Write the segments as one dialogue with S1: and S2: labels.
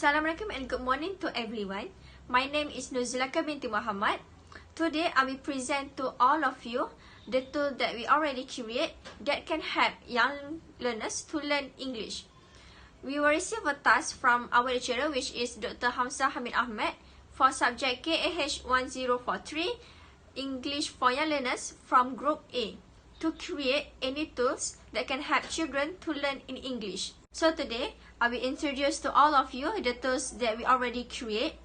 S1: Assalamualaikum and good morning to everyone. My name is Nuzulaka binti Muhammad. Today I will present to all of you the tool that we already create that can help young learners to learn English. We will receive a task from our lecturer, which is Dr. Hamzah Hamid Ahmed, for subject KAH 1043 English for young learners from Group A, to create any tools that can help children to learn in English. So today, I will introduce to all of you the tools that we already create.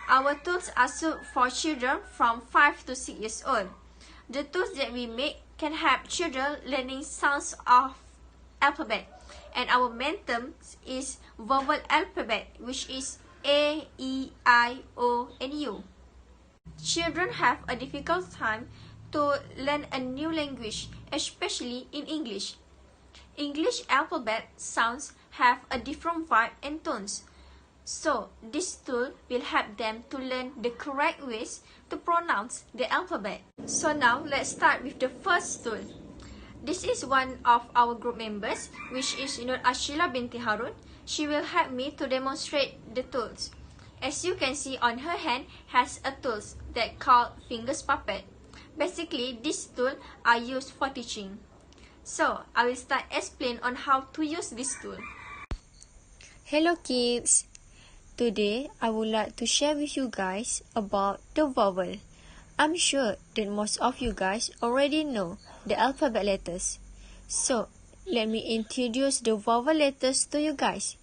S1: Our tools are suited for children from 5 to 6 years old. The tools that we make can help children learning sounds of alphabet. And our main term is vowel alphabet, which is A, E, I, O, and U. Children have a difficult time to learn a new language, especially in English. English alphabet sounds have a different vibe and tones. So, this tool will help them to learn the correct ways to pronounce the alphabet. So now, let's start with the first tool. This is one of our group members, which is Ashila binti Harun. She will help me to demonstrate the tools. As you can see on her hand has a tools that called fingers puppet. Basically, this tool are used for teaching. So, I will start explain on how to use this tool.
S2: Hello kids! Today, I would like to share with you guys about the vowel. I'm sure that most of you guys already know the alphabet letters. So, let me introduce the vowel letters to you guys.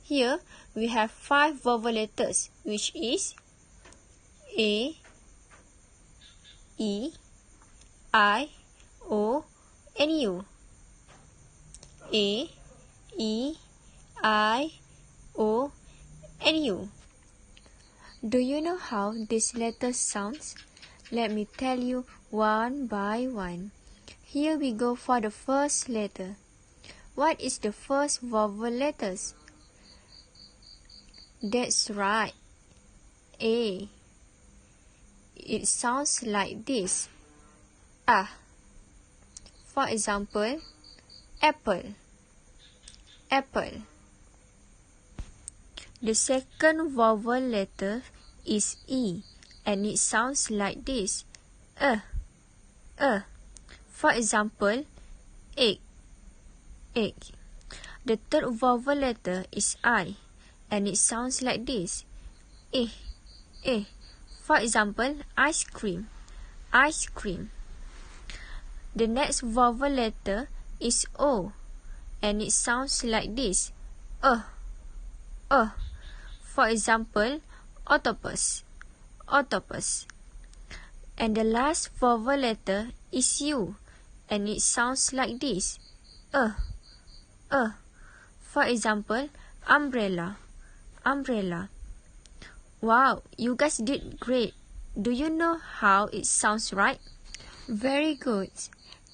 S2: Here, we have 5 vowel letters, which is A, E, I, O, and U. A, E, I, O, and U. Do you know how these letters sounds? Let me tell you one by one. Here we go for the first letter. What is the first vowel letters? That's right, A. It sounds like this. Ah. For example, apple, apple. The second vowel letter is E, and it sounds like this. For example, egg, egg. The third vowel letter is I, and it sounds like this. Eh. For example, ice cream, ice cream. The next vowel letter is O, and it sounds like this. For example, octopus, octopus. And the last vowel letter is U, and it sounds like this. For example, umbrella, umbrella. Wow, you guys did great. Do you know how it sounds, right? Very good.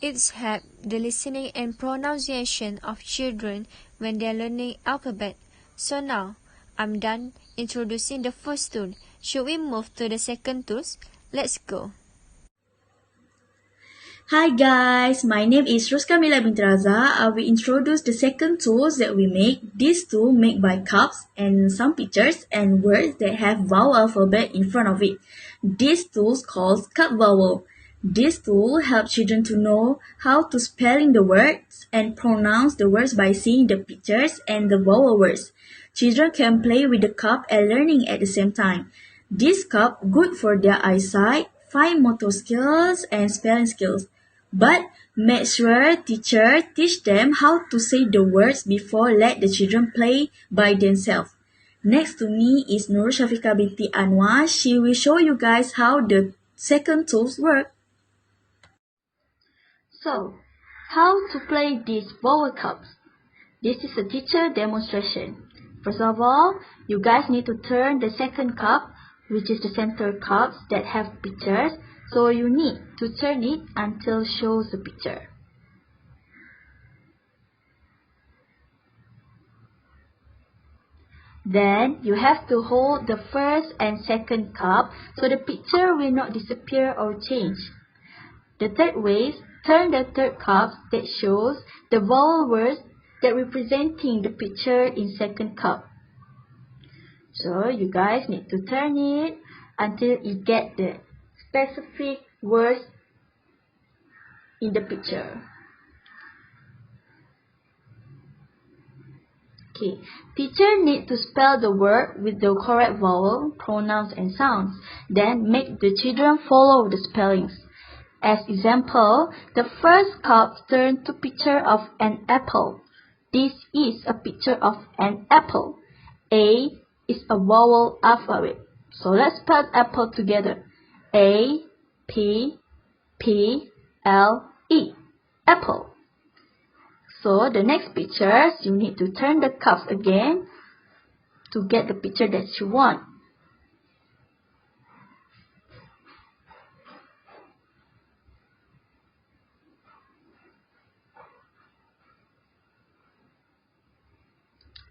S2: It's helped the listening and pronunciation of children when they are learning alphabet. So now, I'm done introducing the first tool. Should we move to the second tools? Let's go.
S3: Hi guys, my name is Ruskamila binti Raza. I will introduce the second tools that we make. This tool made by cups and some pictures and words that have vowel alphabet in front of it. This tool calls cup vowel. This tool helps children to know how to spelling the words and pronounce the words by seeing the pictures and the vowel words. Children can play with the cup and learning at the same time. This cup good for their eyesight, fine motor skills, and spelling skills. But make sure teacher teach them how to say the words before let the children play by themselves. Next to me is Nur Shafika binti Anwar. She will show you guys how the second tools work.
S4: So, how to play these vowel cups? This is a teacher demonstration. First of all, you guys need to turn the second cup, which is the center cups that have pictures. So you need to turn it until shows the picture. Then you have to hold the first and second cup so the picture will not disappear or change. The third way is turn the third cup that shows the vowel words that representing the picture in second cup. So you guys need to turn it until you get the specific words in the picture. Okay, teacher need to spell the word with the correct vowel, pronouns and sounds. Then make the children follow the spellings. As example, the first cup turned to picture of an apple. This is a picture of an apple. A is a vowel alphabet. So let's spell apple together. A, P, P, L, E. Apple. So the next pictures, you need to turn the cups again to get the picture that you want.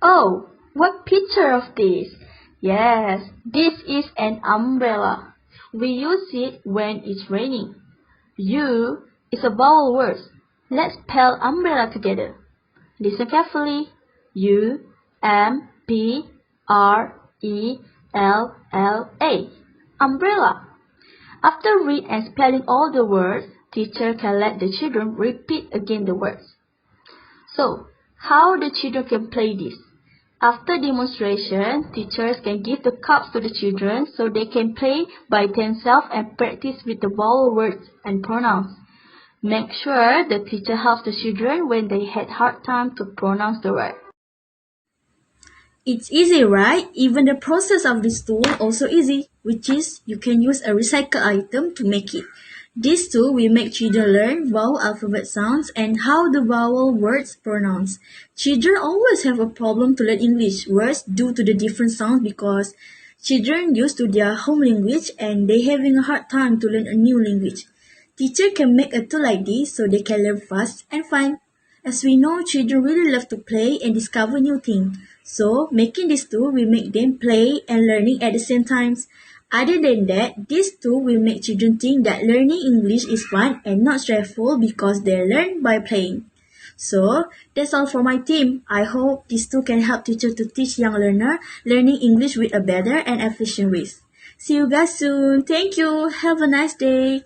S4: Oh, what picture of this? Yes, this is an umbrella. We use it when it's raining. U is a vowel word. Let's spell umbrella together. Listen carefully. U, M, B, R, E, L, L, A. Umbrella. After read and spelling all the words, teacher can let the children repeat again the words. So, how the children can play this? After demonstration, teachers can give the cups to the children so they can play by themselves and practice with the vowel words and pronouns. Make sure the teacher helps the children when they had hard time to pronounce the word.
S3: It's easy, right? Even the process of this tool also easy, which is you can use a recycled item to make it. This tool will make children learn vowel alphabet sounds and how the vowel words pronounce. Children always have a problem to learn English words due to the different sounds because children used to their home language and they having a hard time to learn a new language. Teacher can make a tool like this so they can learn fast and fine. As we know, children really love to play and discover new things. So, making this tool will make them play and learning at the same time. Other than that, this tool will make children think that learning English is fun and not stressful because they learn by playing. So, that's all for my team. I hope this tool can help teachers to teach young learners learning English with a better and efficient way. See you guys soon. Thank you. Have a nice day.